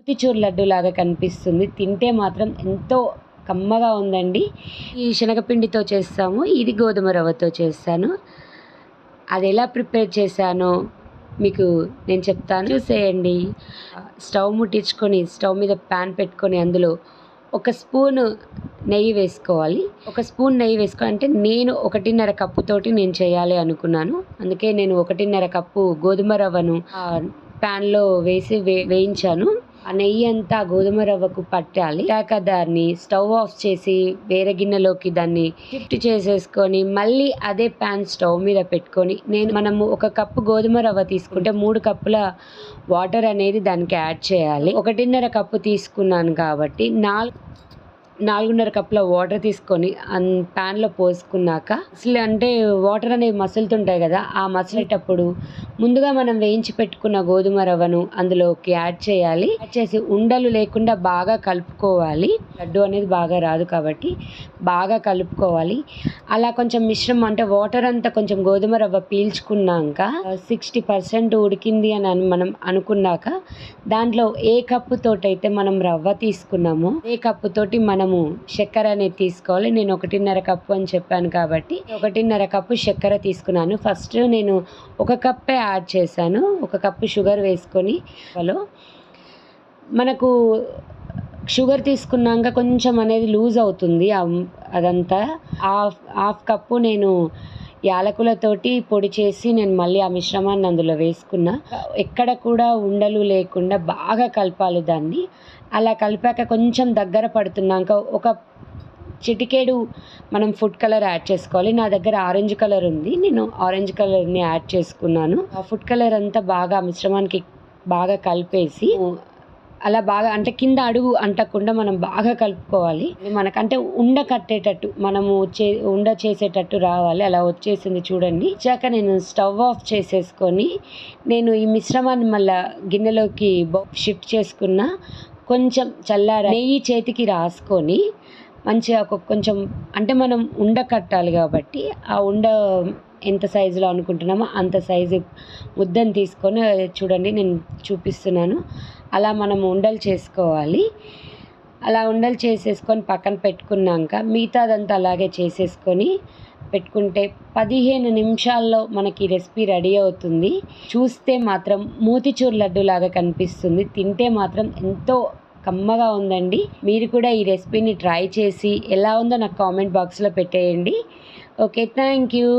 మోతిచూర్ లడ్డు లాగా కనిపిస్తుంది. తింటే మాత్రం ఎంతో కమ్మగా ఉందండి. ఈ శనగపిండితో చేస్తాము, ఇది గోధుమ రవ్వతో చేస్తాను. అది ఎలా ప్రిపేర్ చేశానో మీకు నేను చెప్తాను, చూసేయండి. స్టవ్ ముట్టించుకొని స్టవ్ మీద ప్యాన్ పెట్టుకొని అందులో ఒక స్పూను నెయ్యి వేసుకోవాలి. ఒక స్పూన్ నెయ్యి వేసుకోవాలి అంటే నేను 1.5 కప్పుతోటి నేను చేయాలి అనుకున్నాను. అందుకే నేను 1.5 కప్పు గోధుమ రవ్వను ప్యాన్లో వేసి వేయించాను. ఆ నెయ్యి అంతా గోధుమ రవ్వకు పట్టాలి. దాన్ని స్టవ్ ఆఫ్ చేసి వేరే గిన్నెలోకి దాన్ని షిఫ్ట్ చేసేసుకొని మళ్ళీ అదే ప్యాన్ స్టవ్ మీద పెట్టుకొని మనము 1 కప్పు గోధుమ రవ్వ తీసుకుంటే 3 కప్పుల వాటర్ అనేది దానికి యాడ్ చేయాలి. 1.5 కప్పు తీసుకున్నాను కాబట్టి 4.5 కప్పుల వాటర్ తీసుకొని ప్యాన్లో పోసుకున్నాక అసలు అంటే వాటర్ అనేవి మసులుతుంటాయి కదా, ఆ మసిలేటప్పుడు ముందుగా మనం వేయించి పెట్టుకున్న గోధుమ రవ్వను అందులోకి యాడ్ చేయాలి. యాడ్ చేసి ఉండలు లేకుండా బాగా కలుపుకోవాలి. లడ్డు అనేది బాగా రాదు కాబట్టి బాగా కలుపుకోవాలి. అలా కొంచెం మిశ్రమం అంటే వాటర్ అంతా కొంచెం గోధుమ రవ్వ పీల్చుకున్నాక 60% ఉడికింది అని మనం అనుకున్నాక దాంట్లో ఏ కప్పుతోటైతే మనం రవ్వ తీసుకున్నామో ఏ కప్పుతోటి మనము చక్కెర అనేది తీసుకోవాలి. నేను 1.5 కప్పు అని చెప్పాను కాబట్టి 1.5 కప్పు చక్కెర తీసుకున్నాను. ఫస్ట్ నేను 1 కప్పే యాడ్ చేశాను. 1 కప్పు షుగర్ వేసుకొని మనకు షుగర్ తీసుకున్నాక కొంచెం అనేది లూజ్ అవుతుంది అదంతా. హాఫ్ కప్పు నేను యాలకులతోటి పొడి చేసి నేను మళ్ళీ ఆ మిశ్రమాన్ని అందులో వేసుకున్నా. ఎక్కడ కూడా ఉండలు లేకుండా బాగా కలపాలి దాన్ని. అలా కలిపాక కొంచెం దగ్గర పడుతున్నాక ఒక చిటికేడు మనం ఫుడ్ కలర్ యాడ్ చేసుకోవాలి. నా దగ్గర ఆరెంజ్ కలర్ ఉంది, నేను ఆరెంజ్ కలర్ని యాడ్ చేసుకున్నాను. ఆ ఫుడ్ కలర్ అంతా బాగా మిశ్రమానికి బాగా కలిపేసి అలా బాగా అంటే కింద అడుగు అంటకుండా మనం బాగా కలుపుకోవాలి. మనకంటే ఉండ కట్టేటట్టు మనము ఉండ చేసేటట్టు రావాలి. అలా వచ్చేసింది చూడండి. వచ్చాక నేను స్టవ్ ఆఫ్ చేసేసుకొని నేను ఈ మిశ్రమాన్ని మళ్ళీ గిన్నెలోకి షిఫ్ట్ చేసుకున్న. కొంచెం చల్లార నెయ్యి చేతికి రాసుకొని మంచిగా కొంచెం అంటే మనం ఉండ కట్టాలి కాబట్టి ఆ ఉండ ఎంత సైజులో అనుకుంటున్నామో అంత సైజు ముద్దను తీసుకొని చూడండి నేను చూపిస్తున్నాను. అలా మనం ఉండలు చేసుకోవాలి. అలా ఉండలు చేసేసుకొని పక్కన పెట్టుకున్నాక మిగతాదంతా అలాగే చేసేసుకొని పెట్టుకుంటే 15 నిమిషాల్లో మనకి రెసిపీ రెడీ అవుతుంది. చూస్తే మాత్రం మోతిచూర్ లడ్డు లాగా కనిపిస్తుంది. తింటే మాత్రం ఎంతో కమ్మగా ఉందండి. మీరు కూడా ఈ రెసిపీని ట్రై చేసి ఎలా ఉందో నాకు కామెంట్ బాక్స్లో పెట్టేయండి. Okay, thank you.